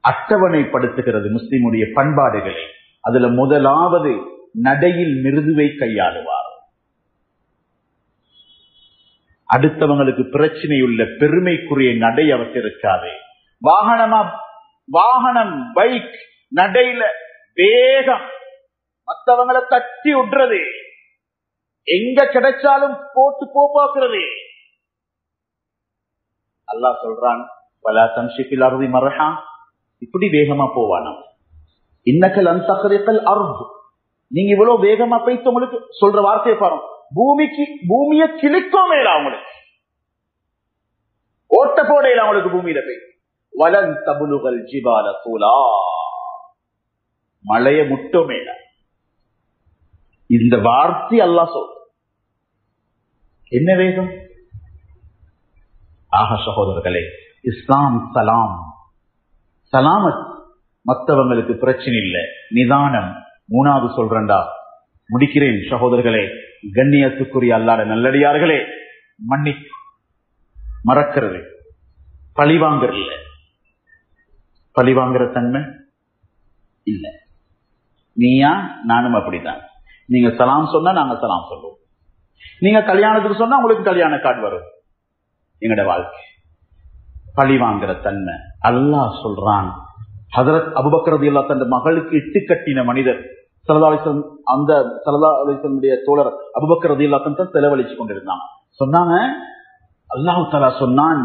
Speaker 1: அட்டவணைப்படுத்துகிறது முஸ்லிமுடைய பண்பாடுகளை. அதுல முதலாவது நடையில் மிருதுவை கையாளுவார். அடுத்தவங்களுக்கு பிரச்சனையுள்ள பெருமைக்குரிய நடை அவருக்கு இருக்காது. வாகனம் பைக் நடையில வேகம், மற்றவங்களை தட்டி விடுறது, எங்க கிடைச்சாலும் போட்டு போக்குறது. அல்லாஹ் சொல்றான், வலா தம்ஷி ஃபில் அர்தி மர்ஹா, இப்படி வேகமா போவானா, இன்னக்கல் லன் தக்ரிகல் அர்த், நீங்க இவ்வளவு வேகமா போயிட்டு உங்களுக்கு சொல்ற வார்த்தையை பாருங்க, பூமியை கிழிக்கும் மேல அவங்களுக்கு ஓட்ட போடையில அவங்களுக்கு பூமியில போய் வலன் தபுலுகல் ஜிபால தூலா, மழைய முட்டும் மேல. இந்த வார்த்தை அல்லாஹ் சொல், என்ன வேகம். ஆக சகோதரர்களே, இஸ்லாம் சலாமத், மற்றவங்களுக்கு பிரச்சனை இல்லை, நிதானம். மூணாவது சொல்றேன்டா, முடிக்கிறேன் சகோதரர்களே, கண்ணியத்துக்குரிய அல்லாஹ்வுடைய நல்லடியார்களே, மன்னிப்பு, மறக்கிறது, பழிவாங்கறது இல்லை. பழி வாங்குற தன்மை இல்ல. நீயா நானும் அப்படித்தான். நீங்க சலாம் சொன்னா நாங்க சலாம் சொல்லுவோம். நீங்க கல்யாணத்துக்கு சொன்னா உங்களுக்கு கல்யாண கார்டு வரும். எங்கட வாழ்க்கை பழி வாங்குற தன்மை. அல்லாஹ் சொல்றான், ஹஜ்ரத் அபூபக்கர் ரலியல்லாஹு தன் மகளுக்கு இட்டு கட்டின மனிதர் ஸல்லல்லாஹு அலைஹி வஸல்லம், அந்த ஸல்லல்லாஹு அலைஹி வஸல்லம் தோழர் அபூபக்கர் ரலியல்லாஹு தான் செலவழிச்சு கொண்டிருந்தாங்க. சொன்னாங்க, அல்லாஹ் தஆலா சொன்னான்,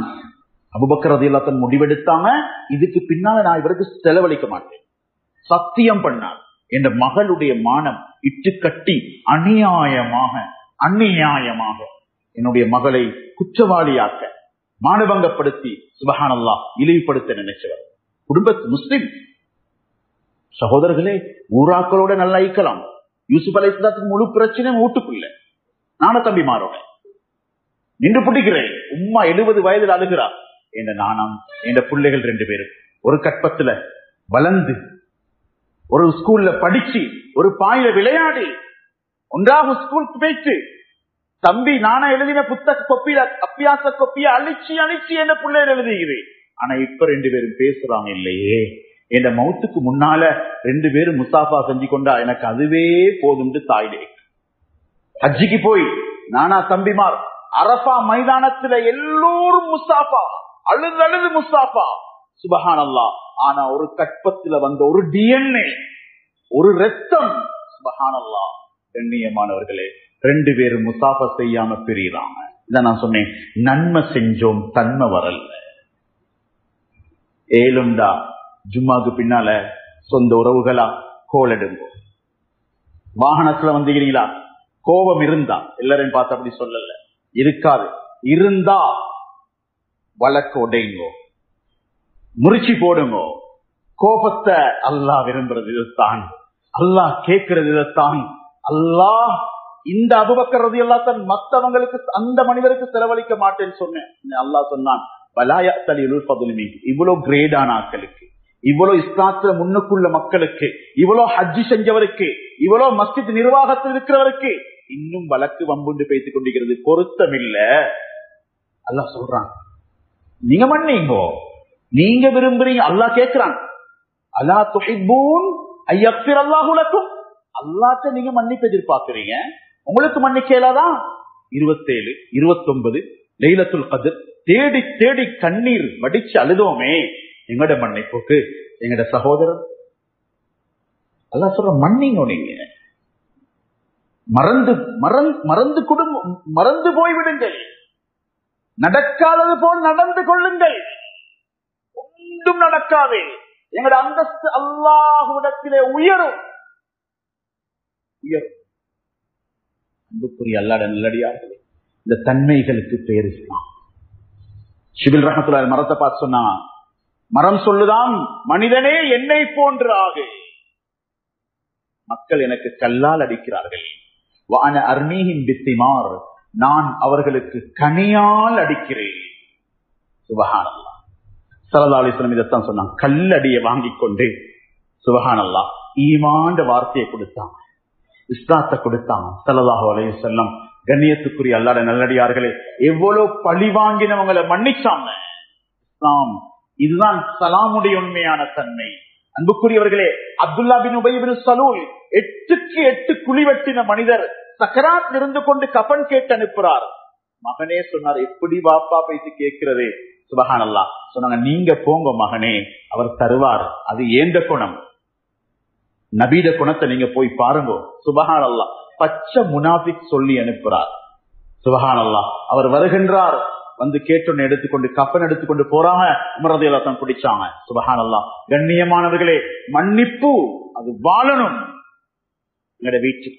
Speaker 1: அபூபக்கர் ரலியல்லாஹு முடிவெடுத்தாங்க, இதுக்கு பின்னால நான் இவருக்கு செலவழிக்க மாட்டேன். சத்தியம் பண்ணார், என்ற மகளுடைய மானம் இட்டு கட்டி அநியாயமாக என்னுடைய மகளை குற்றவாளியாக்க, மானபங்கப்படுத்தி, சுப்ஹானல்லாஹ், இழிவுபடுத்த நினைச்சவர். குடும்பத்து முஸ்லிம் சகோதரர்களே, ஊராக்களோட நல்லா ஐக்கலாம். யூசுப் அலைஹிஸ்ஸலாத்துக்கு முழு பிரச்சனை வீட்டுக்குள்ள. நான தம்பிமாரோட நின்று பிடிக்கிறேன். உம்மா 70 வயதில் அழுகிறார். என்ற நாணம், என்ற பிள்ளைகள் 2 பேரும் ஒரு கற்பத்துல வளர்ந்து, ஒரு ஸ்கூல்ல படிச்சு, ஒரு பாயில விளையாடி, ஒன்றாக ஸ்கூலுக்கு போயிட்டு, தம்பி நானா எழுதின புத்தக கொப்பியில அப்பியாச கொப்பிய அழிச்சு என்ன பிள்ளைகள் எழுதுகிறேன். ஆனா இப்ப 2 பேரும் பேசுறாங்க இல்லையே. என் மௌத்துக்கு முன்னால 2 பேரும் முஸ்தாபா செஞ்சு கொண்டா எனக்கு அதுவே போதும். தாயிலே ஹஜ்ஜிக்கு போய் நானா தம்பிமார் அரபா மைதானத்துல எல்லோரும் முஸ்தாபா, அழுது முஸ்தாபா, சுப்ஹானல்லாஹ். ஆனா ஒரு கற்பத்துல வந்த ஒரு டிஎன்ஏ, ஒரு ரத்தம், சுப்ஹானல்லாஹ். கண்ணியமானவர்களே, 2 பேரும் முஸ்தாபா செய்யாம பிரிறாங்க. இத நான் சொன்னேன், நன்மை செஞ்சோம், தன்மை வரல. ஏழுண்டா ஜும்மாக்கு பின்னால சொந்த உறவுகளா கோலெடுங்க. வாகனத்துல வந்தீங்களா, கோபம் இருந்தா எல்லாரையும் பார்த்து அப்படி சொல்லல, இருக்காது, இருந்தா வழக்கு உடைங்கோ, முறிச்சி போடுங்க. கோபத்தை அல்லாஹ் விரும்புறது இதுதான், அல்லாஹ் கேட்கிறது இதுதான். அல்லாஹ் இந்த அபூபக்கர் ரலியல்லாஹு அன்ஹு மத்தவங்களுக்கு, அந்த மனிதருக்கு செலவழிக்க மாட்டேன்னு சொன்னேன். அல்லாஹ் சொன்னான், இவ்வளவு கிரேடான ஆட்களுக்கு, இவ்வளவு இஸ்லாத்துல முன்னுக்குள்ள மக்களுக்கு, இவ்வளவு ஹஜ்ஜி செஞ்சவருக்கு, இவ்வளவு மஸ்ஜித் நிர்வாகத்தில் இருக்கிறவருக்கு இன்னும் வழக்கு வம்புண்டு பேசிக் கொண்டிருக்கிறது, பொருத்தமில்ல. அல்லாஹ் சொல்றான், நீங்க மன்னீங்கோ, நீங்க விரும்புறீங்க. அல்லாஹ் கேட்கிறான், அலா துஹிப்பூன் அய்யக்ஃபிர் அல்லாஹு லக்கும், அல்லாஹ்ட்ட நீங்க மன்னிப்பு எதிர்பார்க்கிறீங்க, உங்களுக்கு மன்னிக்கலாதான். 27, 29 லைலத்துல் கத்ர் தேடி தேடி கண்ணீர் வடிச்சு அழுதோமே, எங்கட மன்னிப்புக்கு எங்கட சகோதரர். அல்லாஹ் சொல்ற, மன்னிங்க, நீங்க மறந்து போய்விடுங்கள், நடக்காதது போல் நடந்து கொள்ளுங்கள், ஒன்றும் நடக்காது. எங்கட அந்தஸ்து அல்லாஹ்விடத்திலே உயரும். அன்புக்குரிய அல்லாஹ்வுடைய நல்லடியார்களே, இந்த தன்மைகளுக்கு பேர் இஸ்லாம். ஷிபில் ரஹ்மத்துல்லாஹி மரத்தை பார்த்து சொன்னா, மரம் சொல்லுதான், மனிதனே என்னை போன்று ஆகு. மக்கள் எனக்கு கல்லால் அடிக்கிறார்கள், வான அர்மீஹிம் பித்திமார், நான் அவர்களுக்கு கனியால் அடிக்கிறேன். சுப்ஹானல்லாஹ். ஸல்லல்லாஹு அலைஹி வஸல்லம் இதைத்தான் சொன்னாங்க, கல்லடிய வாங்கிக் கொண்டு, சுப்ஹானல்லாஹ், ஈமான் வார்த்தையை கொடுத்தாங்க, இஸ்லாத்தை கொடுத்தாங்க. ஸல்லல்லாஹு அலைஹி வஸல்லம் கண்ணியத்துக்குரிய அல்லாஹ்வுடைய நல்லடியார்களே, எவ்வளவு பழி வாங்கினவங்களை மன்னிச்சாங்க. இஸ்லாம் இதுதான் சலாமுடைய உண்மையான தன்மை. அன்புக்குரியவர்களே, அப்துல்லா பின் உபை பின் சலூல் 8க்கு 8 குழி வெட்டின மனிதர் சக்கராத் இருந்து கொண்டு கஃன் கேட்டு அனுப்புறார். மகனே சொன்னார், எப்படி வாப்பா பேசி கேட்கிறதே? சுப்ஹானல்லாஹ். சொன்னாங்க, நீங்க போங்க மகனே, அவர் தருவார், அது ஏந்த குணம், நபீட குணத்தை நீங்க போய் பாருங்க. சுப்ஹானல்லாஹ். பச்சை முனாஃபிக் சொல்லி அனுப்புறார். சுப்ஹானல்லாஹ். அவர் வருகின்றார், வந்து கேட்டொன்னு எடுத்துக்கொண்டு கஃன் எடுத்துக்கொண்டு போறாங்க. உமர் ரலியல்லாஹு அன்ஹு பிடிச்சாங்க. சுப்ஹானல்லாஹ். கண்ணியமானவர்களே, மன்னிப்பு அது வாழணும். எங்கட வீட்டு,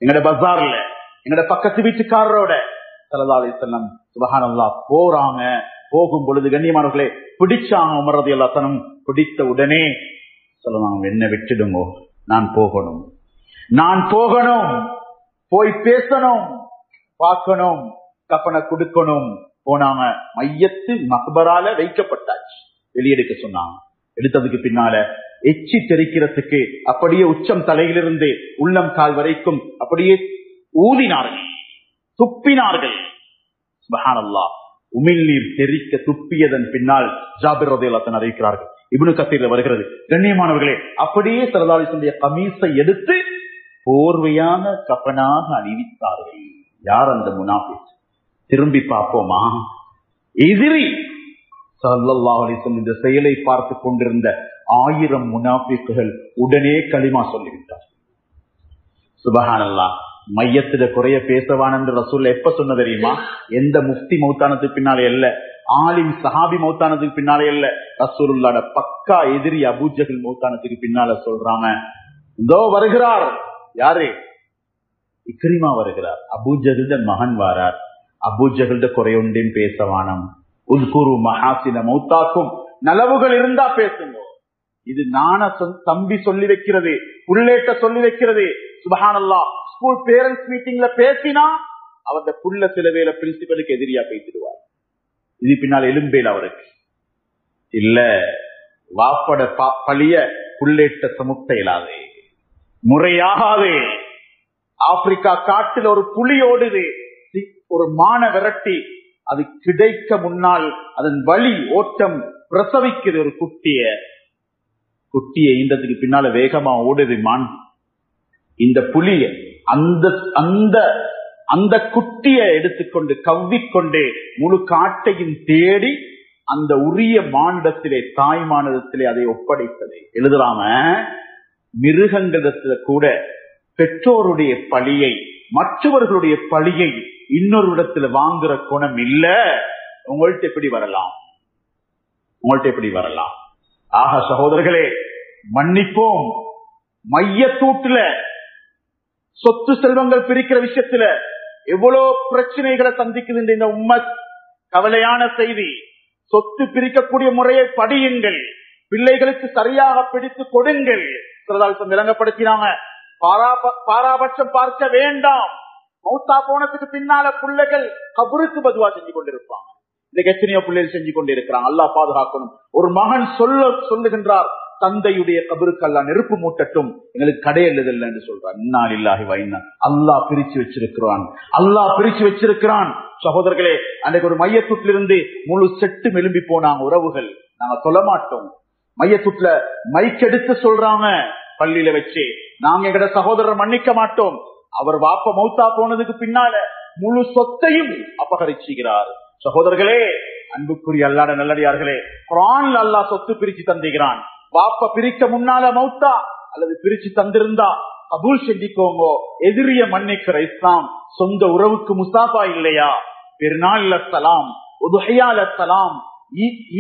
Speaker 1: எங்கட பஜார்ல, எங்கட பக்கத்து வீட்டுக்காரரோட ஸல்லல்லாஹு அலைஹி வஸல்லம் சுப்ஹானல்லாஹ் போறாங்க. போகும் பொழுது கண்ணியமானவர்களே பிடிச்சாங்க. உமர் ரலியல்லாஹு அன்ஹு பிடித்த உடனே சொல்லுவாங்க, என்ன விட்டுடுங்கோ, நான் போகணும், போய் பேசணும், பார்க்கணும், கஃனை கொடுக்கணும். போனாங்க. மையத்து மக்பரால வைக்கப்பட்டாச்சு. வெளியெடுக்க சொன்னாங்க. எடுத்ததுக்கு பின்னால எச்சி தெரிக்கிறதுக்கு அப்படியே உச்சம் தலையிலிருந்து உள்ளம் கால் வரைக்கும் அப்படியே ஊதினார்கள், துப்பினார்கள். சுப்ஹானல்லாஹ். உமிழ்நீர் தெரிக்க துப்பியதன் பின்னால் ஜாபிர் ரலியல்லாஹு அன்ஹு அறிவிக்கிறார்கள், இப்னு கத்தீர்ல வருகிறது. கண்ணியமானவர்களே, அப்படியே ஸல்லல்லாஹு அலைஹி வஸல்லம் கமீஸை எடுத்து போர்வையான கஃனாக அணிவித்தார்கள். யார் அந்த முனாஃபிக்? திரும்பி பார்ப்போமா? எதிரி ஸல்லல்லாஹு அலைஹி வஸல்லம் இந்த செயலை பார்த்து கொண்டிருந்த 1000 முனாஃபிக்குகள் உடனே களிமா சொல்லிவிட்டார். சுபஹானல்லாஹ். மையத்தில குறைய பேசவான் என்று ரசூல் எப்ப சொன்ன தெரியுமா? எந்த முஃப்தி மௌத்தானதுக்கு பின்னாலே அல்ல, ஆலிம் சஹாபி மௌத்தானதுக்கு பின்னாலே அல்ல, ரசூலுல்லாஹ்வோட பக்கா எதிரி அபூஜஹல் மௌத்தானதுக்கு பின்னால சொல்றாங்க. இதோ வருகிறார். யாரு? இக்ரிமா வருகிறார். அபூஜஹல்ட மகன் வாரார். அபூஜஹல்ட குறையொன்றையும் பேசவானம். உத்குரு மஹாசின மௌத்தாக்கும், நலவுகள் இருந்தா பேசுங்க. இது நான தம்பி சொல்லி வைக்கிறது, புள்ளேட்ட சொல்லி வைக்கிறது. சுப்ஹானல்லாஹ். ஸ்கூல் பேரண்ட்ஸ் மீட்டிங்ல பேசினா அவருடைய புள்ள சில வேளை பிரின்சிபலுக்கு எதிரியா பேசிடுவார். இது பின்னால் எலும்பேல் அவருக்கு இல்ல. வாப்பட பழிய புள்ளேட்ட சமுத்த இயலாது, முறையாகாது. ஆப்பிரிக்கா காட்டில் ஒரு புலி ஓடுது, ஒரு மான விரட்டி அது கிடைக்க முன்னால் அதன் வலி ஓட்டம் பிரசவிக்குது. ஒரு குட்டியை ஈன்றதுக்கு பின்னால வேகமா ஓடுது மான். இந்த புலி அந்த குட்டியை எடுத்துக்கொண்டு கவ்விக்கொண்டு முழு காட்டையும் தேடி அந்த உரிய மானிடத்திலே, தாய் மானிடத்திலே அதை ஒப்படைத்தது. எழுதலாம மிருகங்களிடத்துல கூட பெற்றோருடைய பழியை, மற்றவர்களுடைய பழியை இன்னொரு இடத்துல வாங்குற குணம் இல்ல. உங்கள்ட்ட எப்படி வரலாம்? ஆக சகோதரர்களே, மன்னிப்போம். மையத்தூட்டுல சொத்து செல்வங்கள் பிரிக்கிற விஷயத்துல எவ்வளவு பிரச்சனைகளை சந்திக்குது இந்த உம்மத். கவலையான செய்தி. சொத்து பிரிக்கக்கூடிய முறையை படியுங்கள், பிள்ளைகளுக்கு சரியாக பிடித்து கொடுங்கள். விளங்கப்படுத்தினாங்க. பாராபட்சம் பார்க்க வேண்டாம். மௌத்தா போனதுக்கு பின்னால பிள்ளைகள் கபருக்கு பதுவா செஞ்சு கொண்டிருப்பாங்க. இந்த எத்தனையோ பிள்ளைகள் செஞ்சு கொண்டிருக்கிறாங்க. அல்லாஹ் பாதுகாக்கணும். ஒரு மகன் சொல்லுகின்றார், தந்தையுடைய கபருக்கு அல்லாஹ் நெருப்பு மூட்டட்டும், எங்களுக்கு கடையல்லுதல் என்று சொல்றான். இன்னாலில்லாஹி வ இன்னா. அல்லாஹ் பிரிச்சு வச்சிருக்கிறான். சகோதரர்களே, அன்றைக்கு ஒரு மையத்துட்டிலிருந்து முழு செட்டு எழும்பி போனாங்க உறவுகள். நாங்க சொல்ல மாட்டோம். மையத்துட்டுல மைக் எடுத்து சொல்றாங்க பள்ளியில வச்சு, நாங்க எங்கட சகோதரர் மன்னிக்க மாட்டோம். அவர் வாப்ப மௌத்தா போனதுக்கு பின்னால முழு சொத்தையும் அபகரிச்சுகிறார். சகோதரர்களே, அன்புக்குரிய அல்லாஹ்வுடைய நல்லடியார்களே, குர்ஆன்ல அல்லாஹ் சொத்து பிரிச்சு தந்துகிறான். வாப்ப பிரிக்க முன்னால மௌத்தா அல்லது பிரிச்சு தந்திருந்தா கபூல் செஞ்சுக்கோங்க. எதிரிய மன்னிக்கிற இஸ்லாம். சொந்த உறவுக்கு முசாஃபா இல்லையா? பெருநாள்ல சலாம், உதுஹையால சலாம்,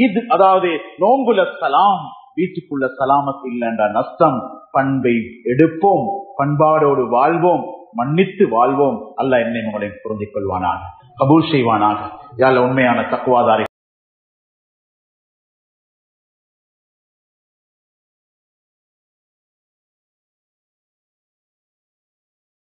Speaker 1: ஈத் அதாவது நோம்புல சலாம், வீட்டுக்குள்ள சலாமத் இல்லைன்ற நஷ்டம். பண்பை எடுப்போம், பண்பாடோடு வாழ்வோம், மன்னித்து வாழ்வோம். அல்லாஹ் என்னை உங்களை புரிந்து கொள்வானாக, கபூல் செய்வானாக. யாழ் உண்மையான தக்வாதாரி